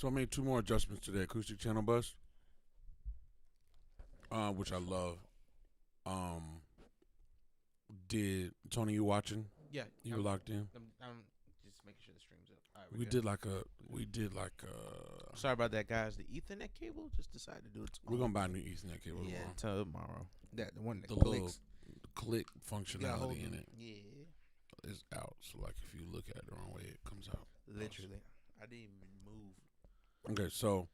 So I made two more adjustments to the acoustic channel bus, which I love. Um, did Tony, you watching? Yeah, You were locked in. I'm just making sure the stream's up. All right, We did like a. We did like a. Sorry about that, guys. The Ethernet cable just decided to do it. We're gonna buy a new Ethernet cable Yeah, tomorrow. tomorrow. That the one that The little clicks. click You gotta hold functionality in them. it Yeah, is out. So like, if you look at it the wrong way, it comes out. literally. I didn't even move. Okay, so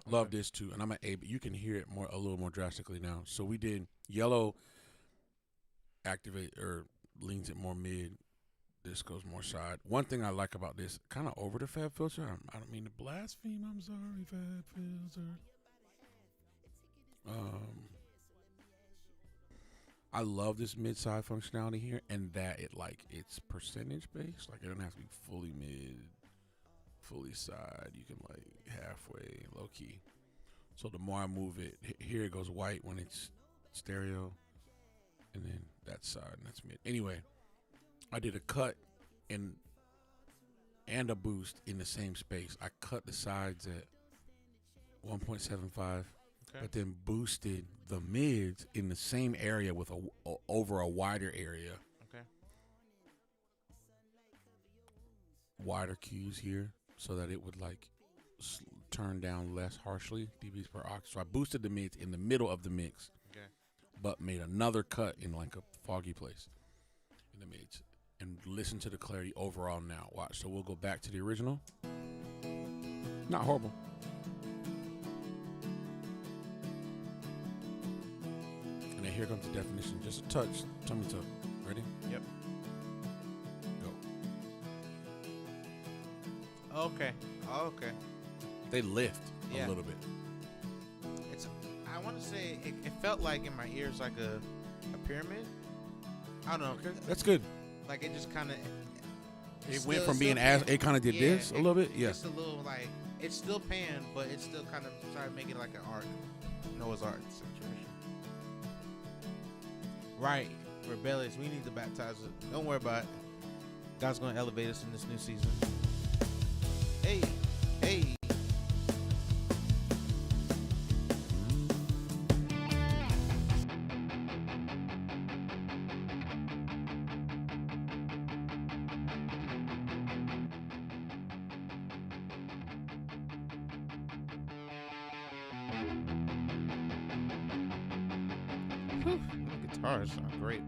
love this too, and I'm at A, but you can hear it a little more drastically now. So we did yellow activate or leans it more mid. This goes more side. One thing I like about this, kind of over the Fab Filter. I don't mean to blaspheme. I'm sorry, Fab Filter. I love this mid side functionality here, and that it's percentage based. Like it doesn't have to be fully mid, fully side. You can like halfway, low key. So the more I move it, here it goes white when it's stereo, and then that side and that's mid. Anyway, I did a cut and a boost in the same space. I cut the sides at 1.75, but then boosted the mids in the same area with over a wider area. Okay. Wider cues here so that it would like turn down less harshly, dBs per aux. So I boosted the mids in the middle of the mix, but made another cut in like a foggy place in the mids. And listen to the clarity overall now. Watch. So we'll go back to the original. Not horrible. And then here comes the definition. Just a touch. Tummy tuck. Ready? Yep. Go. Okay. They lift a little bit. I want to say it felt like in my ears like a pyramid. I don't know. Okay. That's good. Like it just kind of. It went from being it kind of did this a little bit. Yeah. It's a little like it's still pan, but it's still kind of started making like an art, Noah's Ark situation. Right, rebellious. We need to baptize it. Don't worry about it. God's gonna elevate us in this new season. Hey. Whew, the guitars sound great.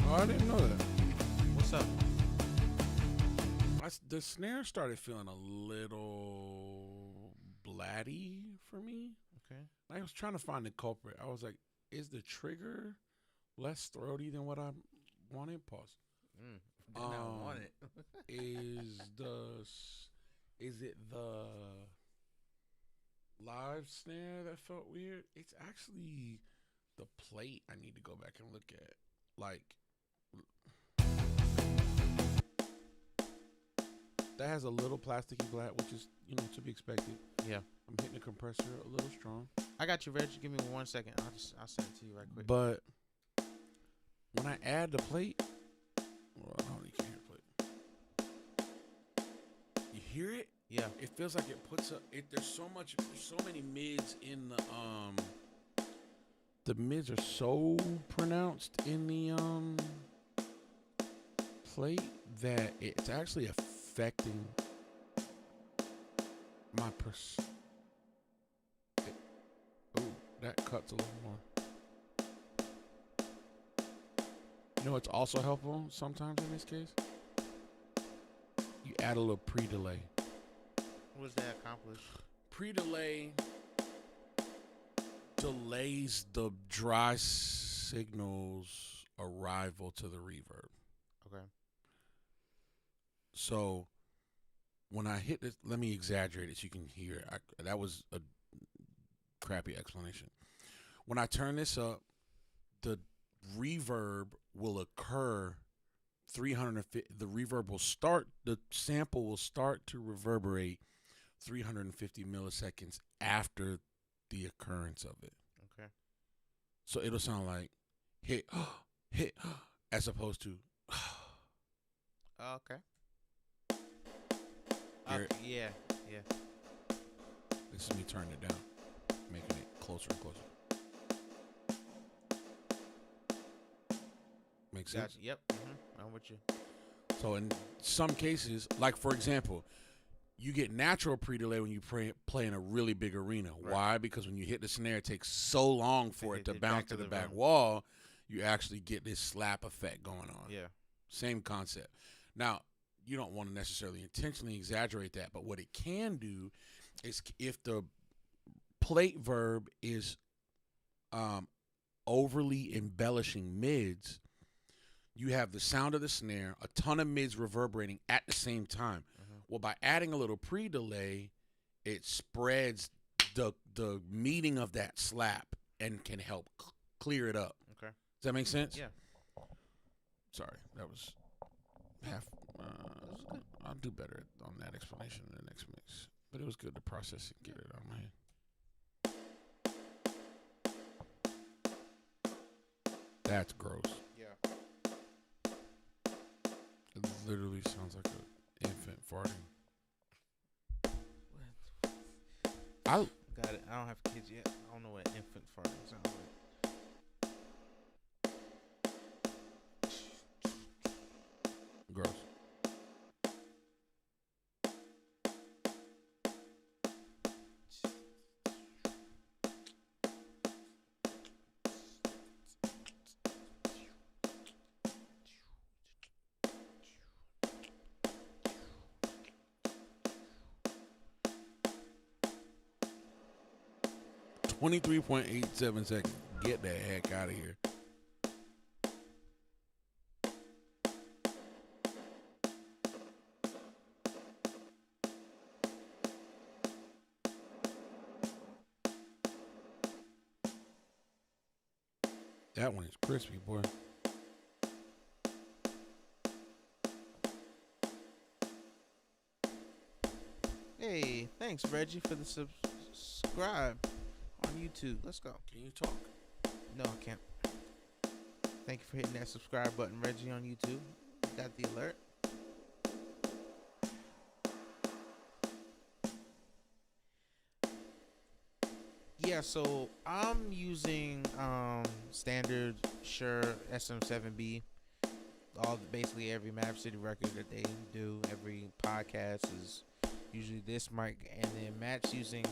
Oh, I didn't know that. What's up? The snare started feeling a little blatty for me. Okay. I was trying to find the culprit. I was like, is the trigger less throaty than what I wanted? Pause. Did not want it. Is it the live snare that felt weird? It's actually the plate I need to go back and look at. Like, that has a little plasticky blat, which is, to be expected. Yeah. I'm hitting the compressor a little strong. I got you, Reg. Give me 1 second. I'll send it to you right quick. But when I add the plate, well, I don't, you can't hear the plate. You hear it? Yeah. It feels like it puts there's so many mids in the mids are so pronounced in the plate that it's actually affecting my that cuts a little more. It's also helpful sometimes in this case. You add a little pre-delay. What does that accomplish? Pre-delay delays the dry signal's arrival to the reverb. Okay. So when I hit this, let me exaggerate it so you can hear. That was a crappy explanation. When I turn this up, the reverb will occur 350. The reverb will start. The sample will start to reverberate 350 milliseconds after the occurrence of it. Okay. So it'll sound like hit, hit, as opposed to. Okay. Here- Okay. Yeah. This is me turning it down, making it closer and closer. Make sense? Gotcha. Yep. I'm with you. So in some cases, like for example, you get natural pre-delay when you play in a really big arena. Right. Why? Because when you hit the snare, it takes so long for it to Hit bounce back to to the the back room. wall, you actually get this slap effect going on. Yeah. Same concept. Now, you don't want to necessarily intentionally exaggerate that, but what it can do is if the plate verb is overly embellishing mids, you have the sound of the snare, a ton of mids reverberating at the same time. Well, by adding a little pre-delay, it spreads the meaning of that slap and can help clear it up. Okay. Does that make sense? Yeah. Sorry, that was half. I'll do better on that explanation in the next mix. But it was good to process it, get it out of my head. That's gross. Yeah. It literally sounds like an infant farting. I Got it. I don't have kids yet. I don't know what infant farting sounds like. gross. .87 seconds. Get the heck out of here. That one is crispy, boy. Hey, thanks Reggie for the subscribe on YouTube. Let's go. Can you talk? No, I can't. Thank you for hitting that subscribe button, Reggie, on YouTube. Got the alert. Yeah, so I'm using standard Shure SM7B. Basically every Maverick City record that they do, every podcast is usually this mic, and then Matt's using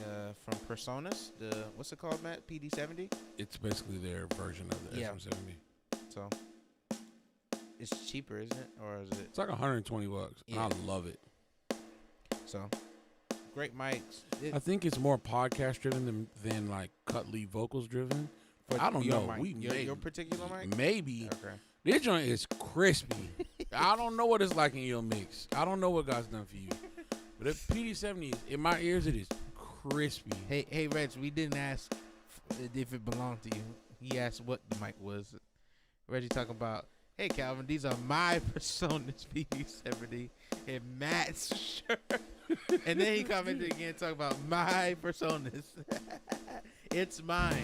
from Personas, what's it called, Matt? PD70. It's basically their version of the Yeah. SM70. So it's cheaper, isn't it? Or is it? It's like $120. Yeah. I love it. So great mics. I think it's more podcast driven than like cut lead vocals driven. But I don't your know. mic, We your particular mic. maybe Okay. this joint is crispy. I don't know what it's like in your mix. I don't know what God's done for you. But if PD70 in my ears, it is crispy. Hey, Reg, we didn't ask if it belonged to you. He asked what the mic was. Reggie talking about, hey, Calvin, these are my Personas PD70 and Matt's shirt. And then he commented again talking about my Personas. It's mine.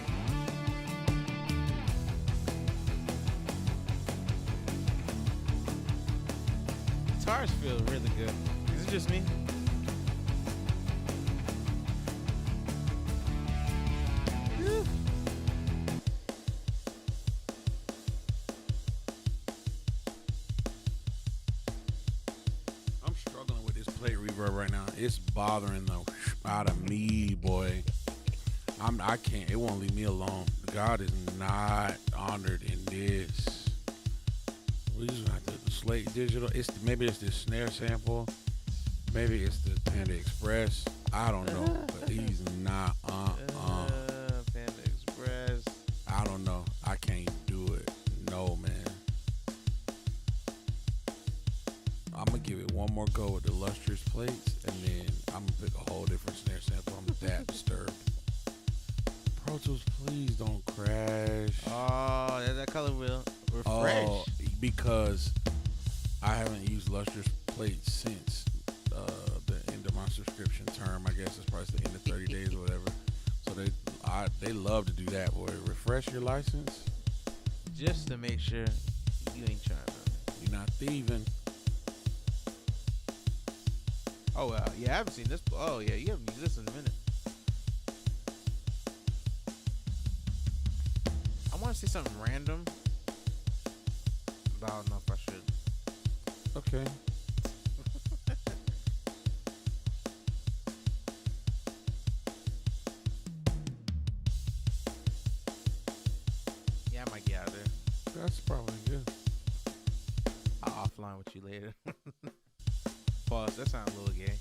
Guitars feel really good. Is it just me? Whew. I'm struggling with this plate reverb right now. It's bothering the out of me, boy. I can't. It won't leave me alone. God is not honored in this. We just have to Slate Digital. Maybe it's this snare sample. Maybe it's the Panda Express. I don't know, but he's not. Panda Express. I don't know. I can't do it. No, man. I'm gonna give it one more go with the lustrous plates, and then I'm gonna pick a whole different snare sample. I'm that disturbed. Pro Tools, please don't crash. Oh, that color will refresh. Oh, because I haven't used lustrous plates since the end of my subscription term. I guess it's probably the end of 30 days or whatever. So they love to do that. Boy, refresh your license. Just to make sure you ain't trying to. You're not thieving. Oh, yeah, I haven't seen this. Oh, yeah, you haven't used this in a minute. I want to say something random, but I don't know if I should. Okay. Yeah, I might get out of there. That's probably good. I'll offline with you later. Pause. That sounds a little gay.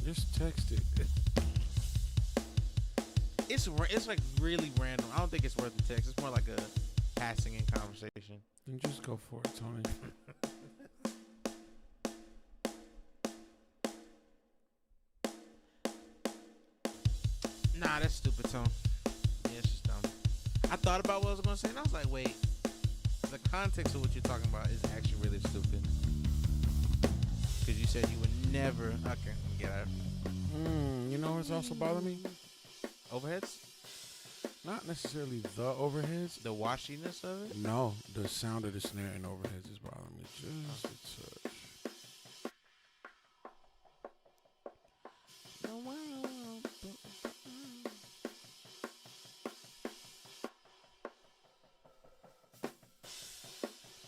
Just text it. It's like really random. I don't think it's worth the text. It's more like a passing in conversation. Then just go for it, Tony. Nah, that's stupid, Tone. Yeah, it's just dumb. I thought about what I was gonna say, and I was like, wait. The context of what you're talking about is actually really stupid. Because you said you would never. Okay, let me get out. You know what's also bothering me? Overheads? Not necessarily the overheads. The washiness of it? No, the sound of the snare and overheads is bothering me just a touch.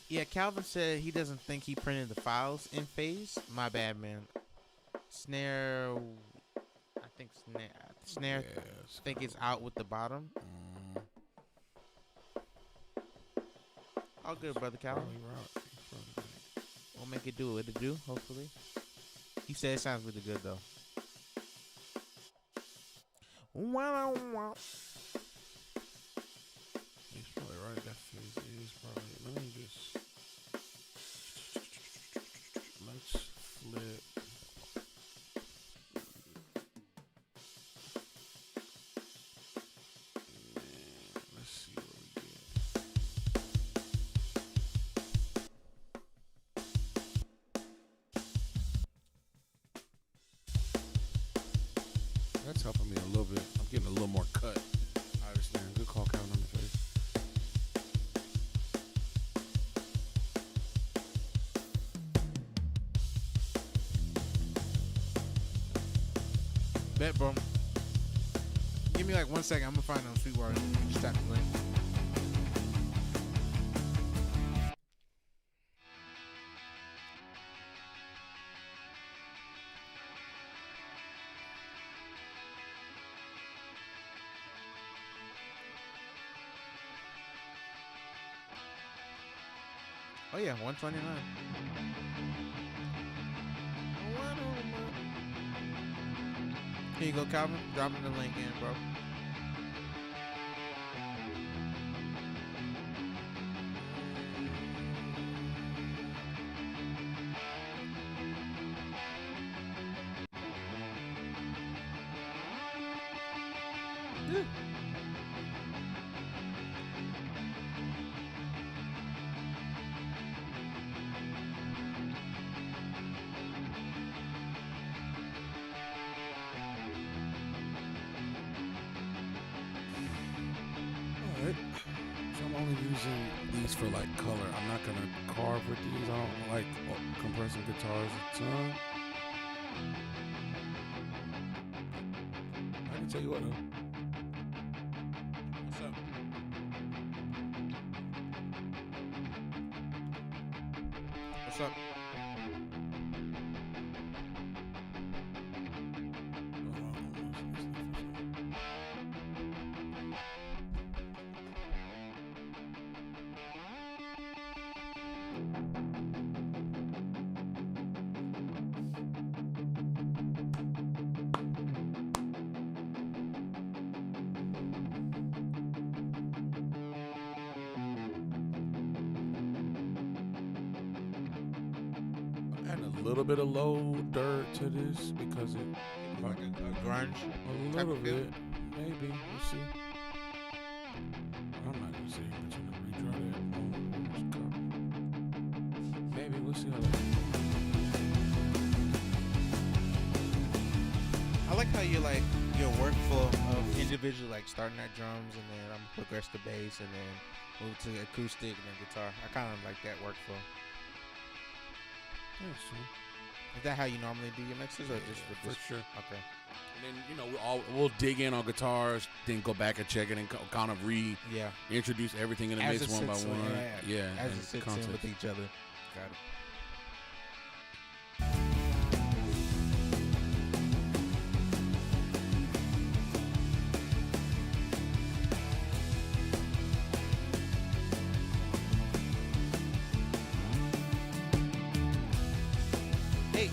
Yeah, Calvin said he doesn't think he printed the files in phase. My bad, man. Snare, I think snare. Yeah, I think it's out with the bottom. All good, brother Calvin. We'll make it do what it do, hopefully. He said it sounds really good, though. Wow, wow. He's probably right. That phase is probably. Let me just. Let's flip. Let's see what we get. That's helping me a little bit. I'm getting a little more cut. I understand. Good call, Calvin, on the face. Bet, bro. Give me like 1 second. I'm gonna find on Sweetwater. Just tap the link. Oh yeah, 129. Here you go, Calvin. Dropping the link in, bro. Alright. So I'm only using these for like color. I'm not gonna carve with these. I don't like compressing guitars a ton. I can tell you what though. What's up? What's up? a little bit of low dirt to this because it Like a grunge. a type little of feel? bit. Maybe we'll see. I'm not gonna say but you know, redraw that. Maybe we'll see how that. I like how you like your workflow of individual, like starting at drums and then progress to bass and then move to acoustic and then guitar. I kind of like that workflow. Yeah, so. Is that how you normally do your mixes, or just with for this? sure. Okay. And then you know we'll dig in on guitars, then go back and check it and kind of Yeah. reintroduce everything in the As mix it one by sits, one. Yeah, As and it sits context. in with each other. Got it. Hey.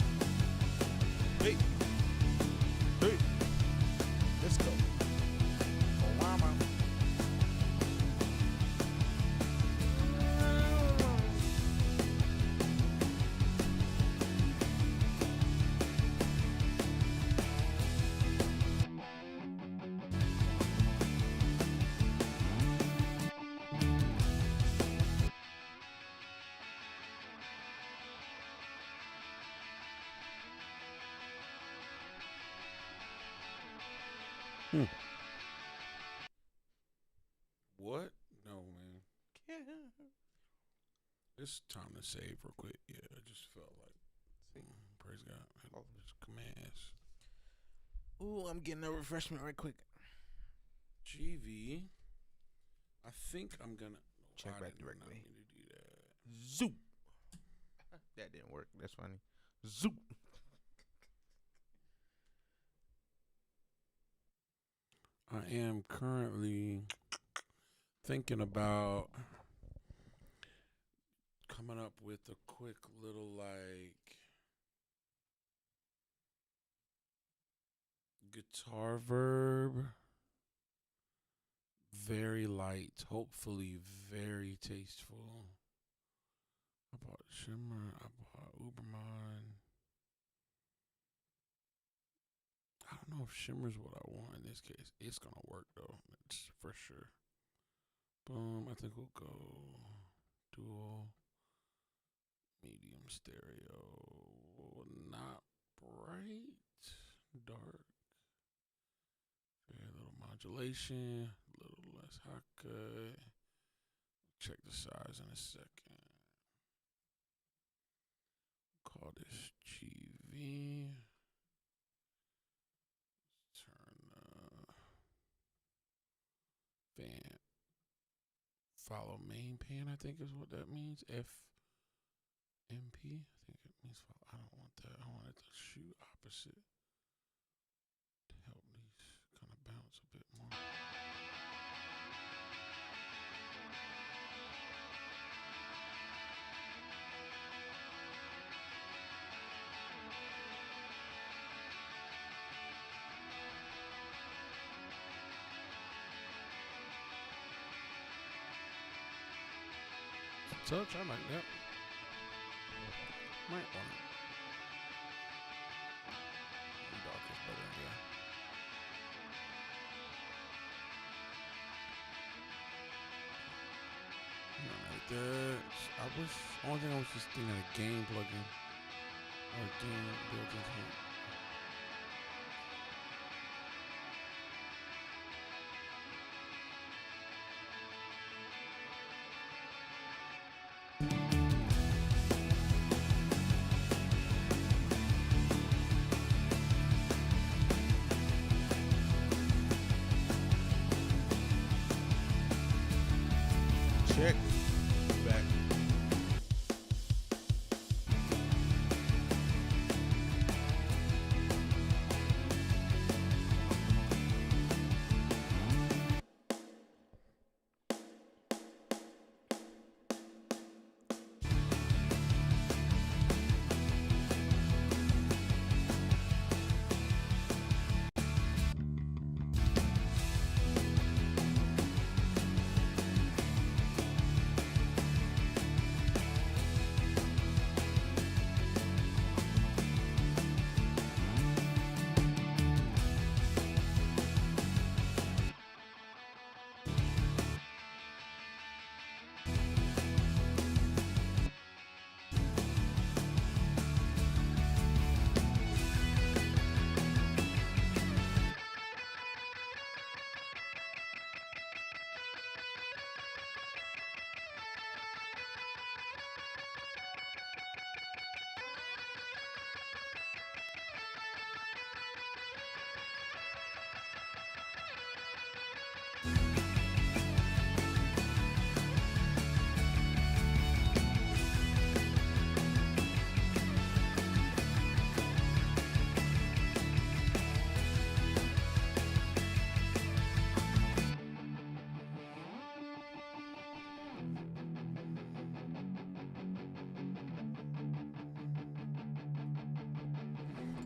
Hey. Hey. Let's go. Oh, mama. What? No, man. It's time to save real quick. Yeah, I just felt like praise God. Just commands. Ooh, I'm getting a refreshment right quick. GV. I think I'm gonna Check I back did not directly. mean to do that. Zoop. That didn't work. That's funny. Zoop. I am currently thinking about coming up with a quick little like guitar verb. Very light, hopefully very tasteful. I bought Shimmer, I bought Uberman. I don't know if Shimmer's what I want in this case. It's gonna work though, it's for sure. Boom, I think we'll go dual, medium stereo, not bright, dark. A little modulation, a little less hot cut. Check the size in a second. Call this GV. Turn fan. Follow main pan, I think is what that means. FMP. I think it means follow. I don't want that. I want it to shoot opposite. To help these kind of bounce a bit more. Touch, I like that. Might want it. Dark is better, yeah. Like that. I wish. Only thing I was just thinking of a game plugin or a game built into it. Check. Back.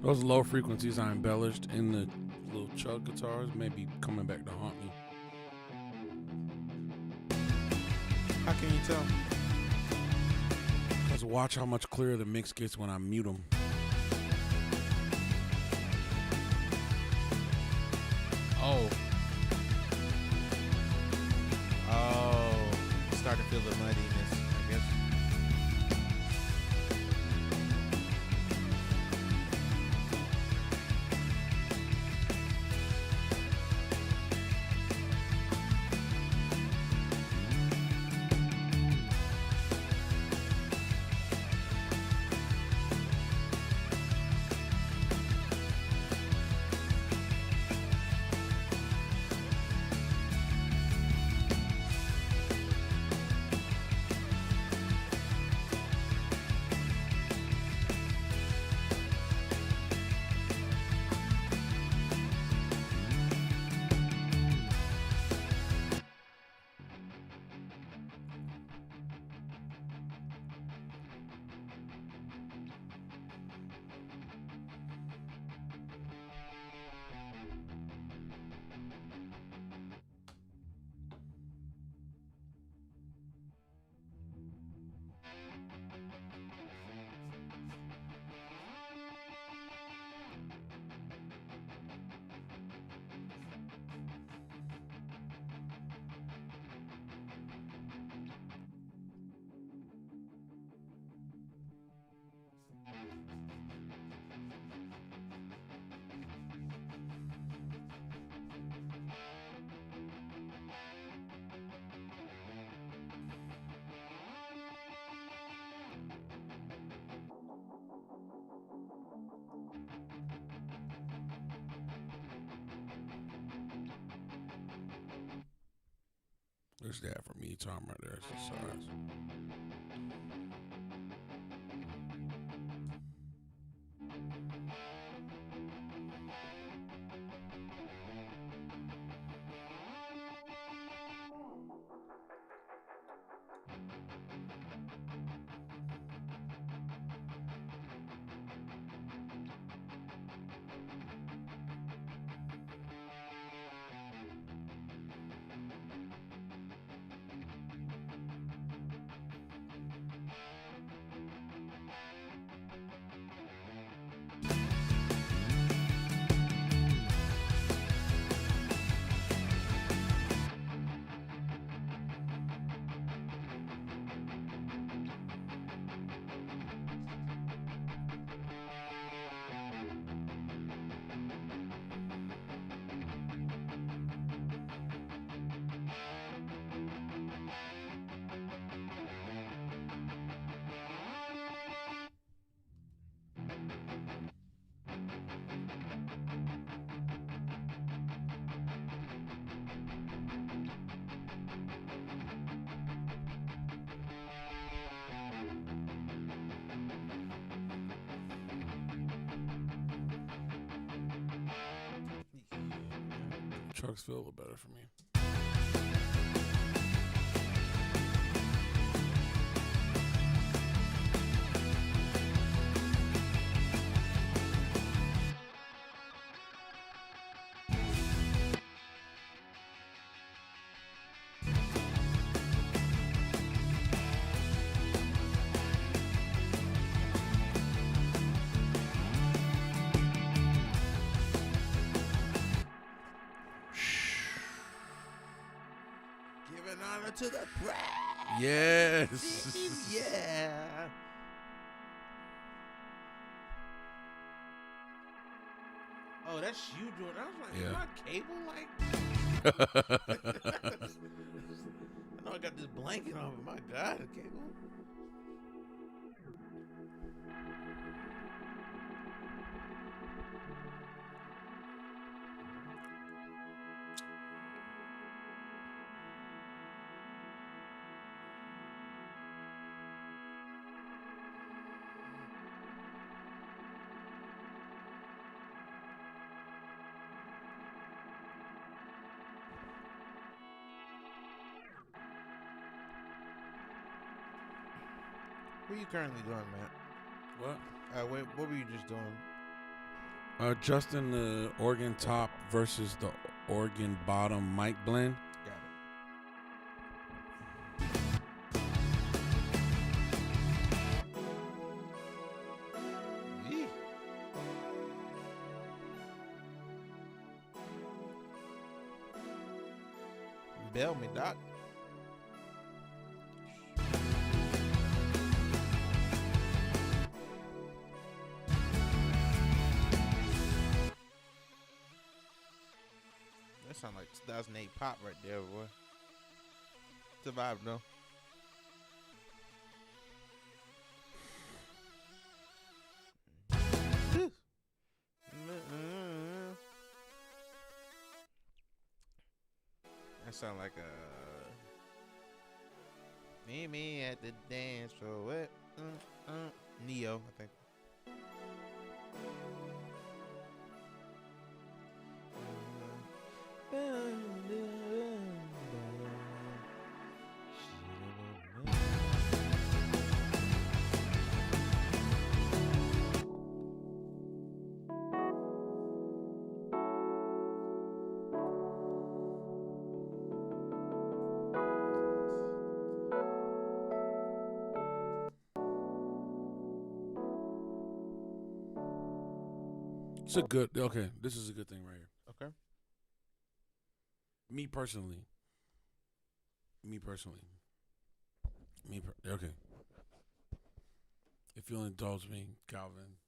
Those low frequencies I embellished in the little chug guitars may be coming back to haunt me. How can you tell? Because watch how much clearer the mix gets when I mute them. Oh. Starting to feel the muddiness, I guess. There's that for me, Tom, right there. It's the size. Trucks feel a little better for me. Giving honor to the press. Yes. Yeah. Oh, that's you doing. I was like, Yeah. is my cable like? I know I got this blanket on, but my God, the cable. What are you currently doing, Matt? What? What were you just doing? Justin, the organ top versus the organ bottom mic blend. Got it. Yee. Bell me, doc. That sound like 2008 pop right there, boy. It's a vibe, though. That sound like a meet me at the dance floor. What? Neo, I think. It's a good. Okay, this is a good thing right here. Okay. Me personally. Okay. If you'll indulge me, Calvin,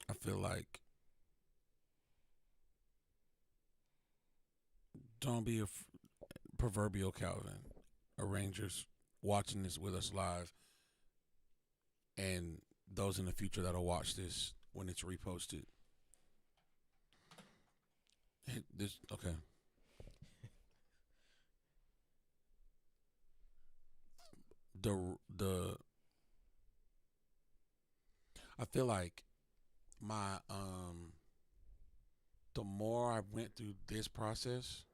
I feel like don't be a proverbial Calvin. Arrangers watching this with us live, and those in the future that'll watch this when it's reposted. This okay. The I feel like my the more I went through this process,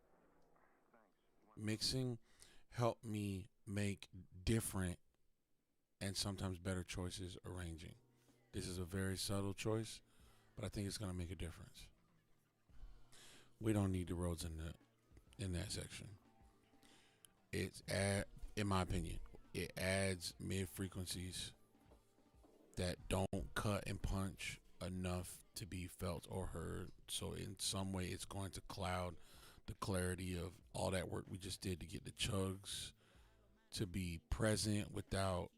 mixing helped me make different and sometimes better choices arranging. This is a very subtle choice, but I think it's going to make a difference. We don't need the Rhodes in that section. In my opinion, it adds mid frequencies that don't cut and punch enough to be felt or heard. So in some way, it's going to cloud the clarity of all that work we just did to get the chugs to be present without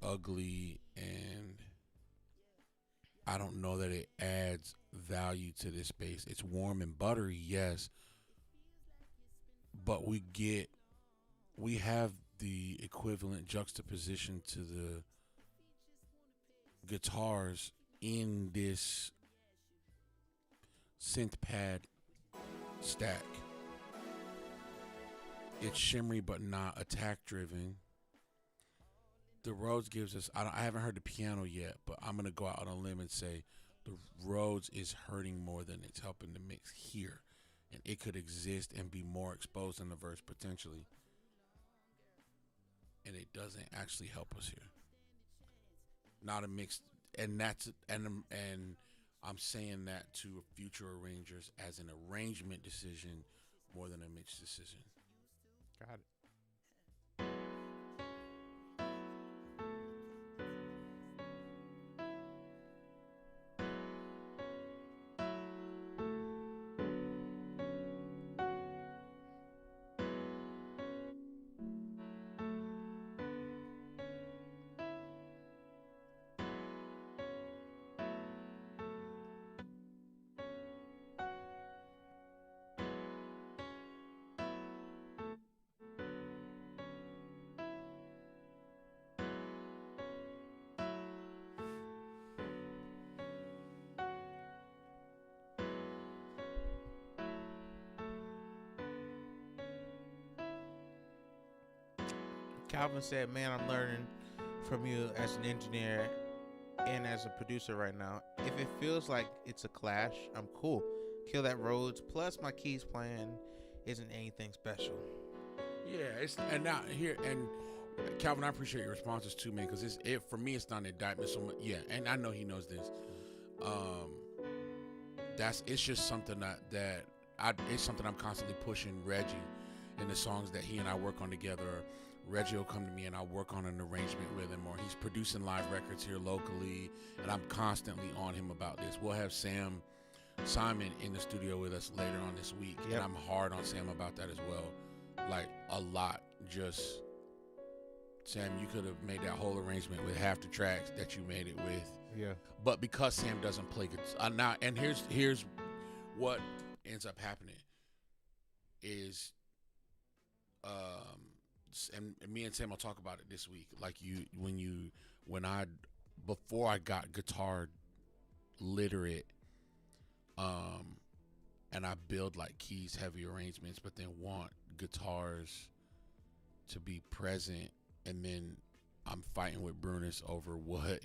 ugly, and I don't know that it adds value to this space. It's warm and buttery, yes, but we have the equivalent juxtaposition to the guitars in this synth pad stack. It's shimmery but not attack driven. The Rhodes gives us, I haven't heard the piano yet, but I'm going to go out on a limb and say the Rhodes is hurting more than it's helping the mix here. And it could exist and be more exposed in the verse potentially. And it doesn't actually help us here. Not a mix, and I'm saying that to future arrangers as an arrangement decision more than a mix decision. Got it. Calvin said, "Man, I'm learning from you as an engineer and as a producer right now. If it feels like it's a clash, I'm cool. Kill that Rhodes. Plus, my keys playing isn't anything special." Yeah, and now here and Calvin, I appreciate your responses too, man, because for me it's not an indictment so much. Yeah, and I know he knows this. it's just something it's something I'm constantly pushing Reggie in the songs that he and I work on together. Reggie will come to me and I'll work on an arrangement with him, or he's producing live records here locally, and I'm constantly on him about this. We'll have Simon in the studio with us later on this week, and I'm hard on Sam about that as well. Like, a lot. Just, Sam, you could have made that whole arrangement with half the tracks that you made it with. Yeah. But because Sam doesn't play guitar now, and here's what ends up happening is, and me and Sam will talk about it this week. Like, before I got guitar literate, and I build like keys heavy arrangements, but then want guitars to be present, and then I'm fighting with Brunis over what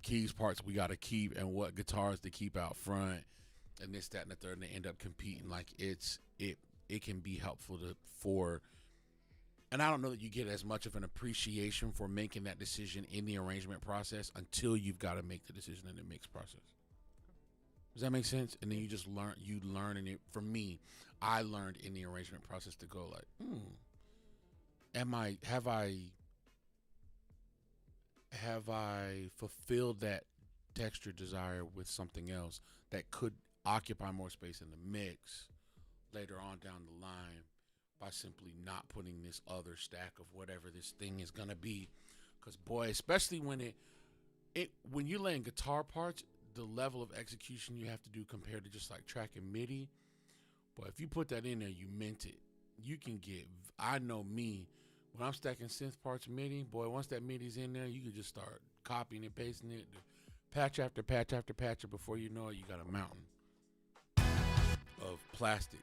keys parts we got to keep and what guitars to keep out front, and this, that, and the third, and they end up competing. Like, it can be helpful and I don't know that you get as much of an appreciation for making that decision in the arrangement process until you've got to make the decision in the mix process. Does that make sense? And then you just learn in it. For me, I learned in the arrangement process to go like, have I fulfilled that texture desire with something else that could occupy more space in the mix later on down the line by simply not putting this other stack of whatever this thing is gonna be? Because boy, especially when when you're laying guitar parts, the level of execution you have to do compared to just like tracking MIDI. But if you put that in there, you meant it. You can get, I know me, when I'm stacking synth parts MIDI, boy, once that MIDI's in there, you can just start copying and pasting it, patch after patch after patch, and before you know it, you got a mountain of plastic.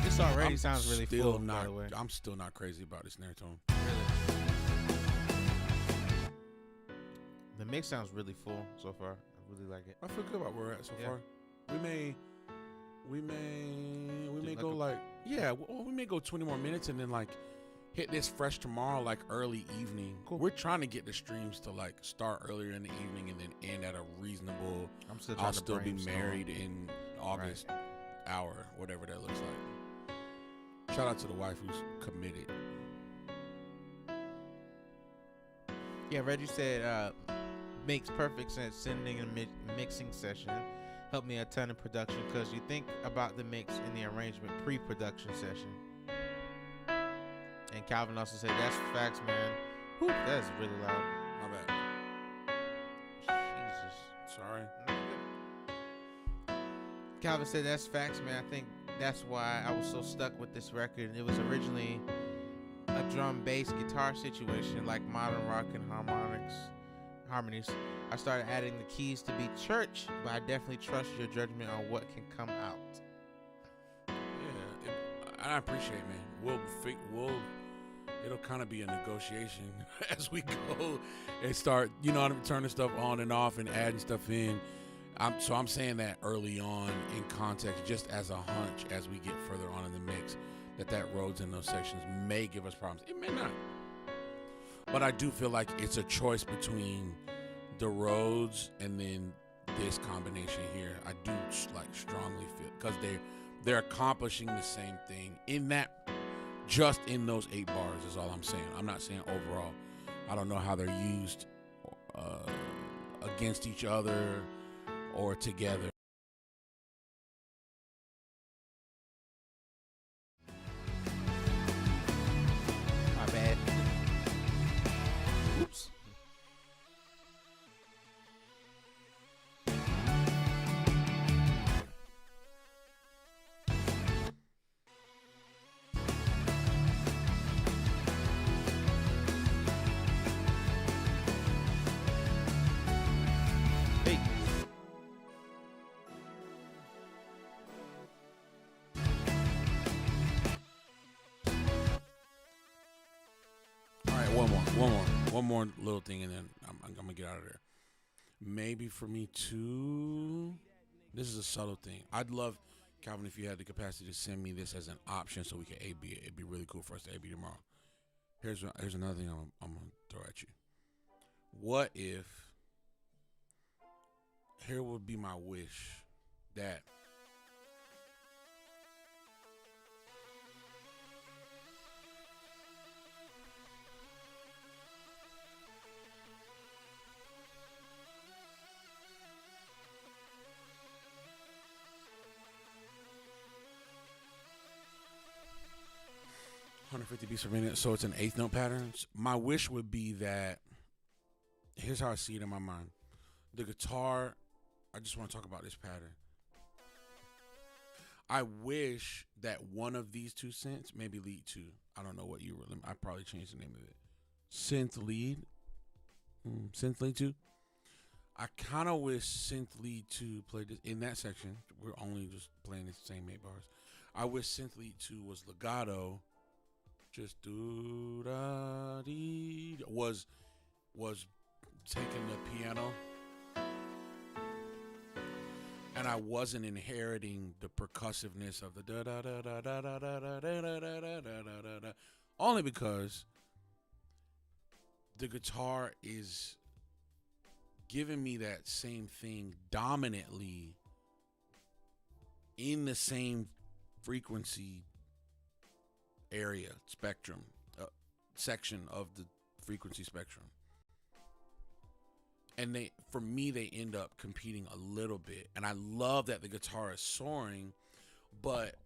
This already sounds really full, by the way. I'm still not crazy about this snare tone. Really? The mix sounds really full so far. I really like it. I feel good about where we're at so far. We may go we may go 20 more minutes and then like hit this fresh tomorrow, like early evening. Cool. We're trying to get the streams to like start earlier in the evening and then end at a reasonable. I'll still be married in August hour, whatever that looks like. Shout out to the wife who's committed. Yeah, Reggie said makes perfect sense. Sending a mixing session helped me a ton in production because you think about the mix in the arrangement pre-production session. And Calvin also said that's facts, man. Whew, that's really loud. My bad. Jesus. Sorry. Calvin said that's facts, man. I think that's why I was so stuck with this record. It was originally a drum bass guitar situation like modern rock and harmonies. I started adding the keys to be church, but I definitely trust your judgment on what can come out. Yeah, I appreciate it, man. It'll kind of be a negotiation as we go and start, turning stuff on and off and adding stuff in. I'm saying that early on in context, just as a hunch, as we get further on in the mix, that Rhodes in those sections may give us problems. It may not. But I do feel like it's a choice between the Rhodes and then this combination here. I do strongly feel, because they're accomplishing the same thing in that, just in those 8 bars is all I'm saying. I'm not saying overall. I don't know how they're used against each other or together. My bad. Oops. One more little thing, and then I'm gonna get out of there. Maybe for me too. This is a subtle thing. I'd love Calvin, if you had the capacity to send me this as an option so we can A B it, it'd be really cool for us to A B tomorrow. Here's another thing I'm gonna throw at you. What if here would be my wish that (150 beats per minute), so it's an eighth note pattern. My wish would be that here's how I see it in my mind. The guitar, I just want to talk about this pattern. I wish that one of these two synths, maybe lead two. I don't know what you were. I probably changed the name of it. Synth lead. Synth lead two. I kind of wish synth lead two played this in that section. We're only just playing the same 8 bars. I wish synth lead two was legato. Just do da dee was taking the piano, and I wasn't inheriting the percussiveness of the da da da da da da da da da da da da da da, only because the guitar is giving me that same thing dominantly in the same frequency area spectrum section of the frequency spectrum, and for me they end up competing a little bit. And I love that the guitar is soaring, but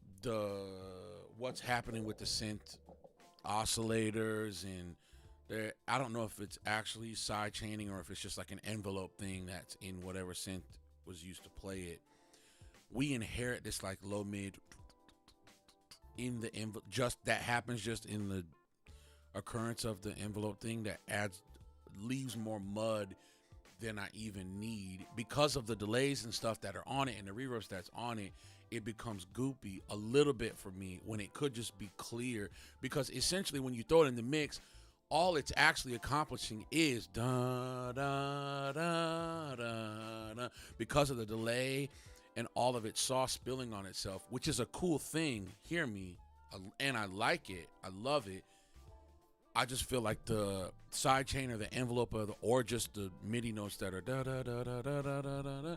what's happening with the synth oscillators and I don't know if it's actually side chaining or if it's just like an envelope thing that's in whatever synth was used to play it. We inherit this like low mid in the envelope, just that happens just in the occurrence of the envelope thing that leaves more mud than I even need because of the delays and stuff that are on it and the reverbs that's on it. It becomes goopy a little bit for me when it could just be clear, because essentially when you throw it in the mix, all it's actually accomplishing is da da da da da, because of the delay and all of its sauce spilling on itself, which is a cool thing. Hear me, and I like it. I love it. I just feel like the side chain or the envelope or just the MIDI notes that are da da da da da da da da,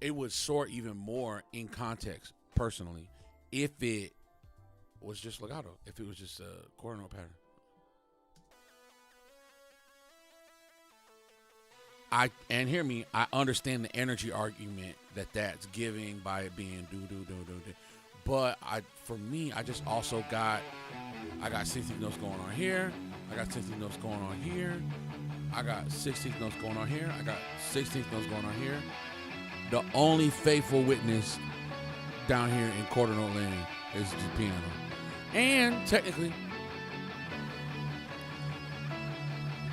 it would soar even more in context, personally, if it was just legato, if it was just a quarter note pattern. And hear me, I understand the energy argument that's giving by it being do. But for me, I just also got 16th notes going on here. I got 16th notes going on here. I got 16th notes going on here. I got 16th notes going on here. The only faithful witness down here in quarter note land is the piano. And technically,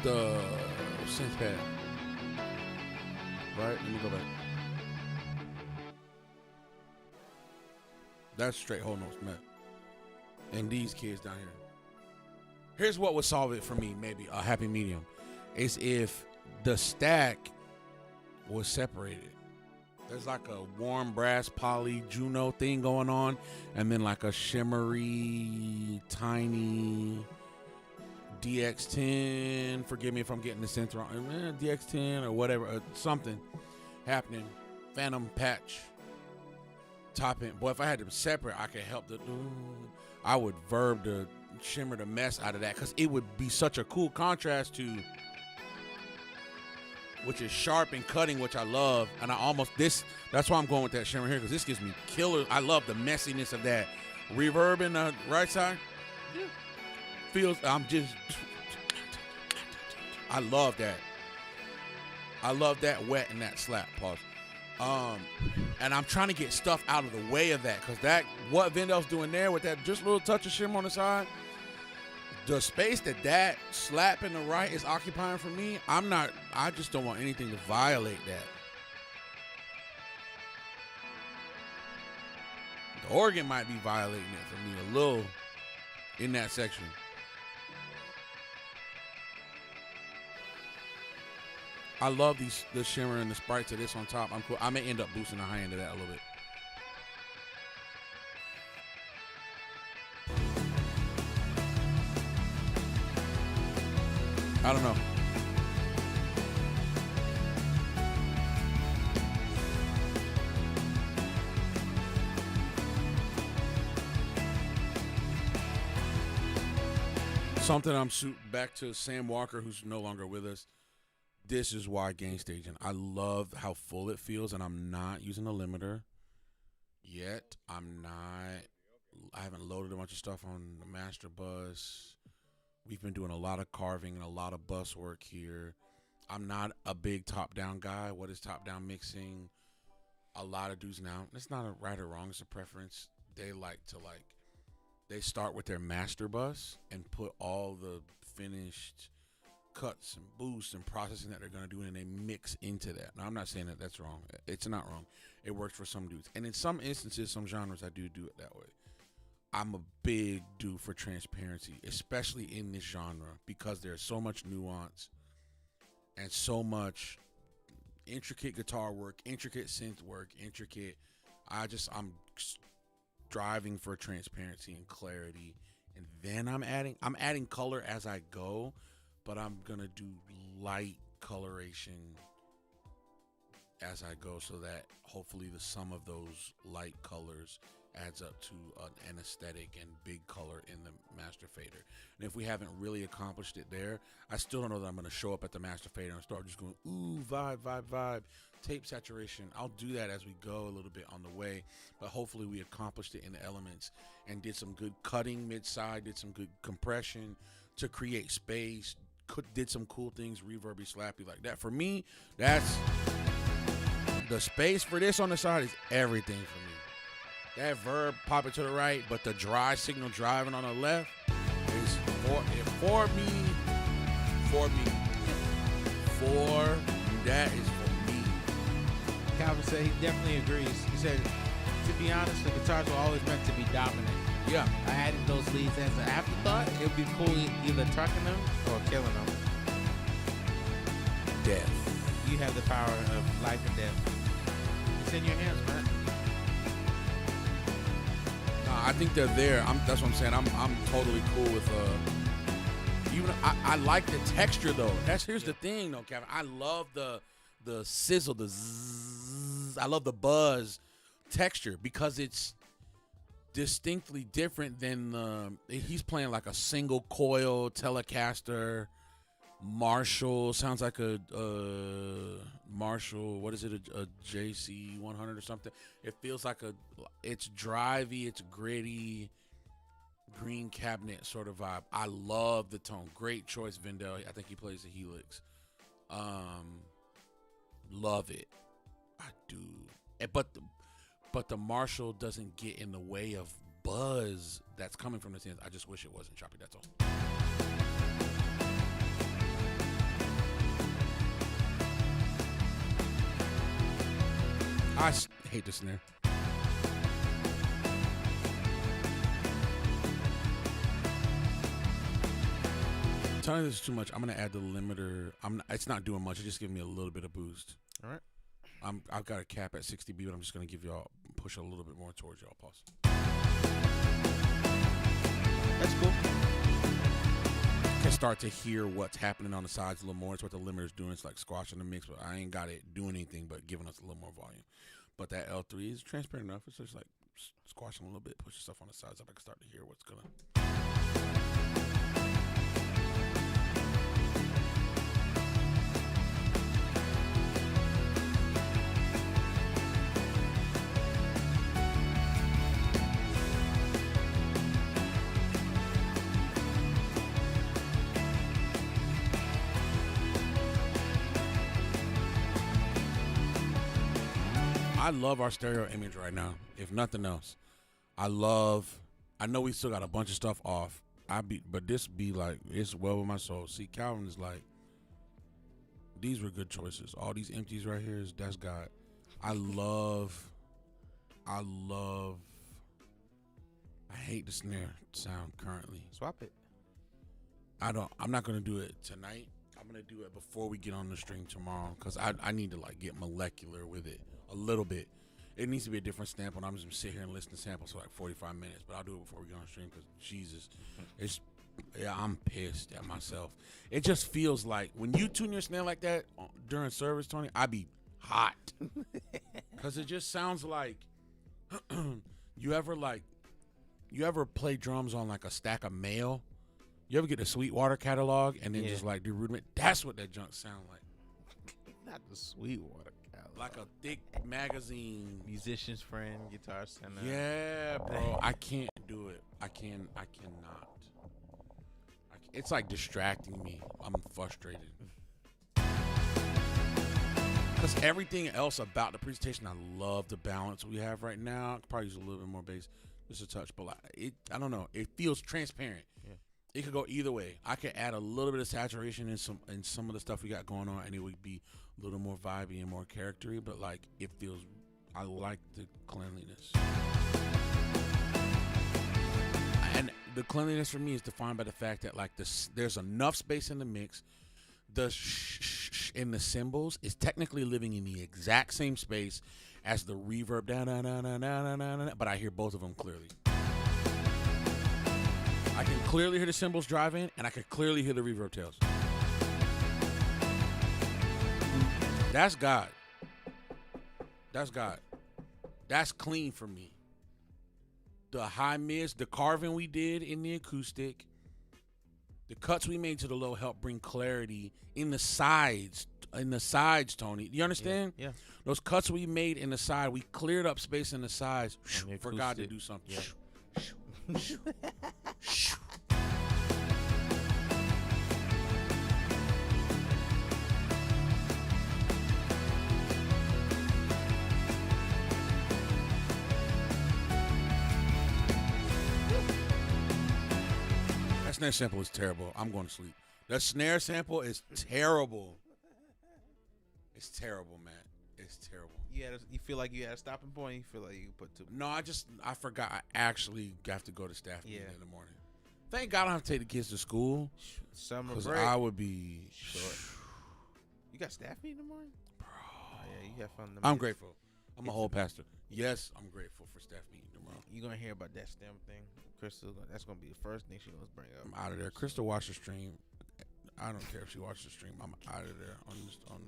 the synth pad. Right? Let me go back. That's straight whole notes, man. And these kids down here. Here's what would solve it for me, maybe a happy medium, is if the stack was separated. There's like a warm brass poly Juno thing going on, and then like a shimmery, tiny DX10, forgive me if I'm getting the synth wrong, DX10 or whatever, something happening, phantom patch, top end. Boy, if I had them separate, I could help I would verb the shimmer the mess out of that, because it would be such a cool contrast to, which is sharp and cutting, which I love. And that's why I'm going with that shimmer here, because this gives me killer. I love the messiness of that reverb in the right side. I love that. I love that wet and that slap. Pause. And I'm trying to get stuff out of the way of that, because what Vendel's doing there with that just little touch of shimmer on the side, the space that slap in the right is occupying for me, I just don't want anything to violate that. The organ might be violating it for me a little in that section. I love the shimmer and the sprites of this on top. I'm cool. I may end up boosting the high end of that a little bit. I don't know. Something back to Sam Walker, who's no longer with us. This is why gain staging. I love how full it feels, and I'm not using a limiter yet. I haven't loaded a bunch of stuff on the master bus. We've been doing a lot of carving and a lot of bus work here. I'm not a big top-down guy. What is top-down mixing? A lot of dudes now, it's not a right or wrong, it's a preference. They start with their master bus and put all the finished cuts and boosts and processing that they're going to do, and they mix into that. Now, I'm not saying that that's wrong. It's not wrong. It works for some dudes. And in some instances, some genres, I do it that way. I'm a big dude for transparency, especially in this genre, because there's so much nuance and so much intricate guitar work, intricate synth work, I'm striving for transparency and clarity. And then I'm adding color as I go, but I'm gonna do light coloration as I go, so that hopefully the sum of those light colors adds up to an aesthetic and big color in the master fader. And if we haven't really accomplished it there, I still don't know that I'm going to show up at the master fader and start just going, ooh, vibe, tape saturation. I'll do that as we go a little bit on the way, but hopefully we accomplished it in the elements and did some good cutting mid-side, did some good compression to create space, did some cool things, reverby, slappy like that. For me, that's the space for this on the side is everything for me. That verb popping to the right, but the dry signal driving on the left is for me. That is for me. Calvin said he definitely agrees. He said, to be honest, the guitars were always meant to be dominant. Yeah. I added those leads as an afterthought. It would be cool either trucking them or killing them. Death. You have the power of life and death. It's in your hands, man. I think they're there. That's what I'm saying. I'm totally cool with even I like the texture though. Here's the thing though, Kevin. I love the sizzle, the zzz. I love the buzz texture because it's distinctly different than he's playing like a single coil Telecaster Marshall. Sounds like a Marshall, what is it, a JC 100 or something. It feels like it's drivey, it's gritty, green cabinet sort of vibe. I love the tone. Great choice, Vendel. I think he plays the Helix. Love it. I do. But the Marshall doesn't get in the way of buzz that's coming from the synth. I just wish it wasn't choppy, that's all. I hate the snare. Telling you this is too much. I'm gonna add the limiter. It's not doing much. It's just giving me a little bit of boost. All right. I've got a cap at 60 B, but I'm just gonna push a little bit more towards y'all. Pause. That's cool. Can start to hear what's happening on the sides a little more. It's what the limiter's doing. It's like squashing the mix, but I ain't got it doing anything but giving us a little more volume. But that L3 is transparent enough. It's just like squashing a little bit, pushing stuff on the sides up. I can start to hear what's gonna. I love our stereo image right now, if nothing else. I know we still got a bunch of stuff off. But this be like, it's well with my soul. See, Calvin is like, these were good choices. All these empties right here, that's God. I hate the snare sound currently. Swap it. I'm not going to do it tonight. I'm going to do it before we get on the stream tomorrow because I need to like get molecular with it a little bit. It needs to be a different sample, and I'm just going to sit here and listen to samples for like 45 minutes, but I'll do it before we get on the stream because, Jesus, Yeah, I'm pissed at myself. It just feels like when you tune your snare like that during service, Tony, I be hot. Cause it just sounds like you ever play drums on like a stack of mail? You ever get the Sweetwater catalog and then just like do rudiment? That's what that junk sound like. Not the Sweetwater catalog. Like a thick magazine. Musician's Friend, Guitar Center. Yeah, bro. I can't do it. I cannot. It's like distracting me. I'm frustrated. Because everything else about the presentation, I love the balance we have right now. I could probably use a little bit more bass, just a touch, but I don't know. It feels transparent. Yeah. It could go either way. I could add a little bit of saturation in some of the stuff we got going on, and it would be a little more vibey and more charactery. But like, it feels. I like the cleanliness. And the cleanliness for me is defined by the fact that like there's enough space in the mix. The in the cymbals is technically living in the exact same space as the reverb, but I hear both of them clearly. I can clearly hear the cymbals driving, and I can clearly hear the reverb tails. That's God. That's God. That's clean for me. The high mids, the carving we did in the acoustic, the cuts we made to the low help bring clarity in the sides. Tony. You understand? Yeah. Those cuts we made in the side, we cleared up space in the sides for God to do something. Yeah. That snare sample is terrible. I'm going to sleep. That snare sample is terrible. It's terrible, man. It's terrible. You feel like you had a stopping point? You feel like you put two? No, I forgot. I actually have to go to staff meeting in the morning. Thank God I don't have to take the kids to school. Summer break. I would be short. You got staff meeting in the morning? Bro. Oh, yeah, you have fun. I'm grateful. I'm a whole pastor. Yes, I'm grateful for staff meeting tomorrow. You're going to hear about that STEM thing. Crystal, that's going to be the first thing she's going to bring up. I'm out of there. Crystal watched the stream. I don't care if she watched the stream. I'm out of there on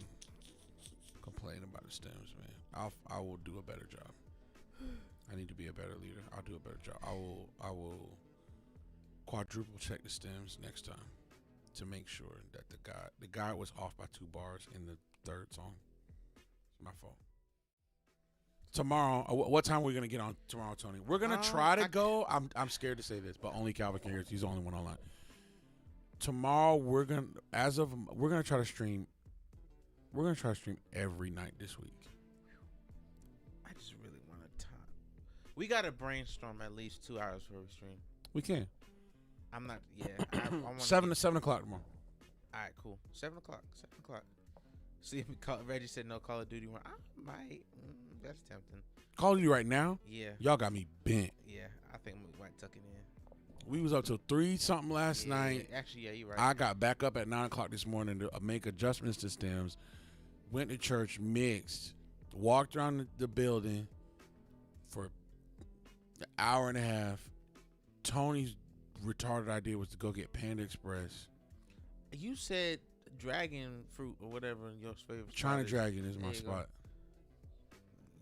complaining about the stems, man. I will do a better job. I need to be a better leader. I'll do a better job. I will quadruple check the stems next time to make sure that the guy was off by 2 bars in the third song. It's my fault. Tomorrow, what time are we gonna get on tomorrow, Tony? We're gonna try to go. I'm scared to say this, but only Calvin can hear it. He's the only one online. Tomorrow we're gonna try to stream. We're gonna try to stream every night this week. I just really want to time. We gotta brainstorm at least 2 hours before we stream. We can. I'm not. Yeah. I want 7 o'clock tomorrow. All right, cool. 7 o'clock. 7 o'clock. See if Reggie said no Call of Duty one. I might. That's tempting. Call of Duty right now? Yeah. Y'all got me bent. Yeah, I think we might tuck it in. We was up till 3-something last night. Actually, yeah, you're right. I got back up at 9 o'clock this morning to make adjustments to stems. Went to church, mixed, walked around the building for an hour and a half. Tony's retarded idea was to go get Panda Express. You said dragon fruit or whatever in your favorite spot. China Dragon is my spot.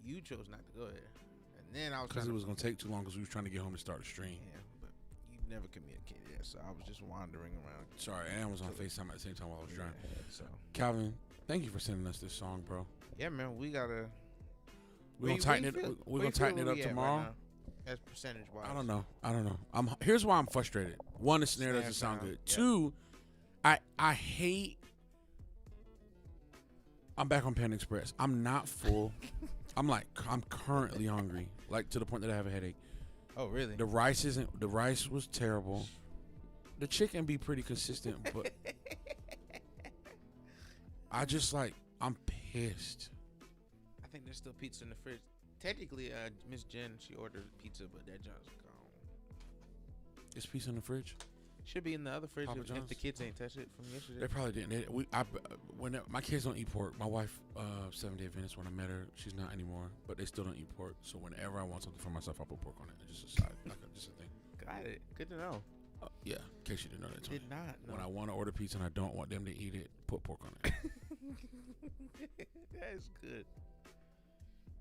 You chose not to go there. And then I was because it was going to take too long because we was trying to get home to start the stream. Yeah, but you never communicated that, so I was just wandering around. Sorry, and I was on FaceTime at the same time while I was driving. So Calvin, thank you for sending us this song, bro. Yeah, man, we gotta. We're gonna tighten it. We're gonna tighten it up tomorrow. Right as percentage wise. I don't know. Here's why I'm frustrated. One, the snare doesn't sound good. Yeah. Two, I hate. I'm back on Panda Express. I'm not full. I'm currently hungry, like to the point that I have a headache. Oh, really? The rice was terrible. The chicken be pretty consistent, but I'm pissed. I think there's still pizza in the fridge. Technically, Miss Jen, she ordered pizza, but that John's gone. Is pizza in the fridge? Should be in the other fridge if the kids ain't touched it from yesterday. They probably didn't. When my kids don't eat pork, my wife, 7-day Adventist, when I met her, she's not anymore, but they still don't eat pork. So whenever I want something for myself, I put pork on it. It's just a side, just a thing. Got it. Good to know. Yeah, in case you didn't know that. Tony. Did not. No. When I want to order pizza and I don't want them to eat it, put pork on it. That is good.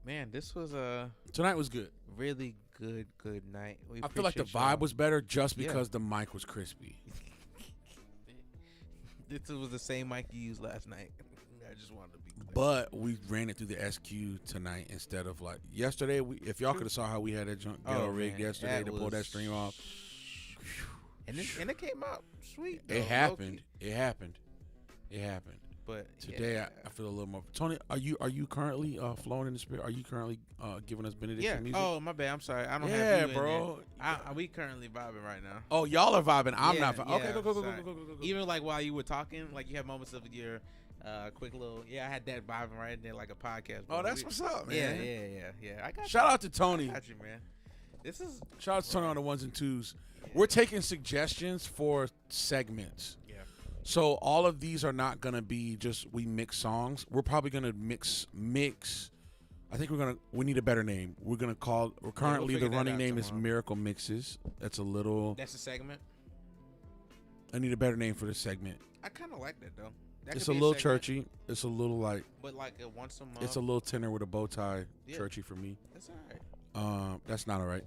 Man, this was a Tonight was good. really good night. I feel like the appreciate vibe y'all. was better just Yeah. because the mic was crispy. This was the same mic you used last night. I just wanted to be clear. But we ran it through the SQ tonight instead of like yesterday. If y'all could have saw how we had that junk ghetto rig man, yesterday to pull that was- stream off. And it came out sweet. Though, It happened. low-key. It happened. It happened. But Today yeah. I feel a little more. Tony, are you currently flowing in the spirit? Are you currently giving us benediction Yeah. music? Oh, my bad. I'm sorry. I don't yeah, have you in bro. there. We currently vibing right now. Oh, y'all are vibing. I'm Yeah, not. Okay, yeah, go. sorry. Even like while you were talking, like you have moments of your quick little. Yeah, I had that vibing right in there like a podcast. Oh, bro. that's what's up, man. Yeah. I got Shout out to Tony. I got you, man. This is Shout out to Tony on the ones and twos. We're taking suggestions for segments. yeah. So all of these are not gonna be just we mix songs. We're probably gonna mix. I think we need a better name. We're currently figure the that running out name is tomorrow. Miracle Mixes. That's a little. That's a segment. I need a better name for this segment. I kind of like that though. That It's could a be little segment, churchy. It's a little like but like a once a month. it's a little tenor with a bow tie. Yeah. Churchy for me. That's all right. That's not all right.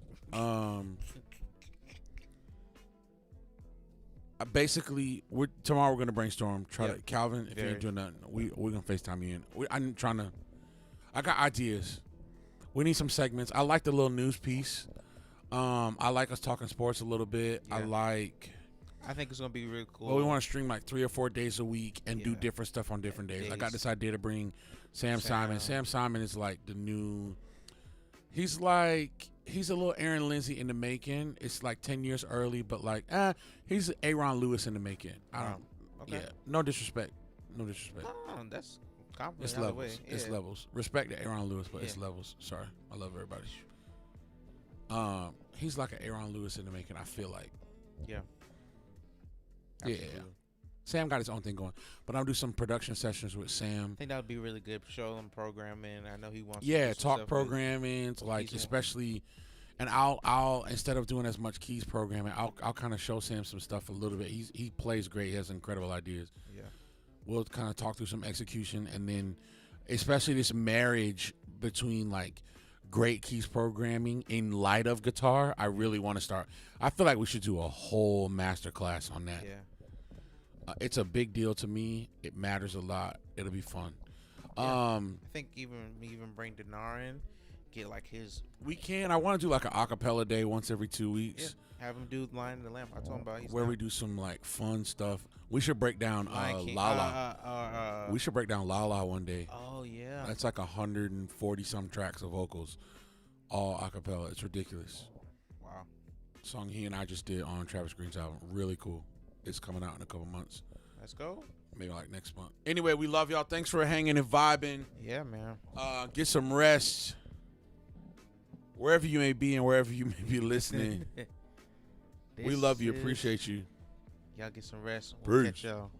Basically, tomorrow we're gonna brainstorm. Yep. Calvin, if you Very. ain't doing nothing, we're gonna FaceTime you in. I got ideas. We need some segments. I like the little news piece. I like us talking sports a little bit. I Yeah. like. I think it's gonna be really cool. Well, we want to stream like 3 or 4 days a week and do Yeah. different stuff on different days. I got Days. this idea to bring Sam Simon. Sam. Sam Simon is like the new. He's a little Aaron Lindsey in the making. It's like 10 years early, but like, he's Aaron Lewis in the making. I don't. Okay. Yeah, no disrespect. No disrespect. No, that's compliment. It's either levels. way. It's Yeah. levels. Respect to Aaron Lewis, but it's Yeah. levels. Sorry, I love everybody. He's like an Aaron Lewis in the making. I feel like. Yeah. Yeah. Absolutely. Sam got his own thing going, but I'll do some production sessions with Sam. I think that would be really good. Show him programming. I know he wants. Yeah, to do some talk stuff with- programming, like he's- especially, and I'll instead of doing as much keys programming, I'll kind of show Sam some stuff a little bit. He plays great. He has incredible ideas. Yeah. We'll kind of talk through some execution, and then especially this marriage between like great keys programming in light of guitar. I really want to start. I feel like we should do a whole master class on that. Yeah. It's a big deal to me. It matters a lot. It'll be fun. Yeah. I think even bring Dinar in, get like his. We can. I want to do like an acapella day once every 2 weeks. Yeah. Have him do Lion in the Lamp. I told him about. He's Where down. we do some like fun stuff. We should break down Lion King. Lala. We should break down Lala one day. Oh yeah. That's like 140 some tracks of vocals, all acapella. It's ridiculous. Wow. Song he and I just did on Travis Green's album. Really cool. It's coming out in a couple months. Let's go. Maybe like next month. Anyway, we love y'all. Thanks for hanging and vibing. Yeah, man. Get some rest. Wherever you may be and wherever you may be listening. We love you. This is- Appreciate you. Y'all get some rest. We'll Peace. catch y'all.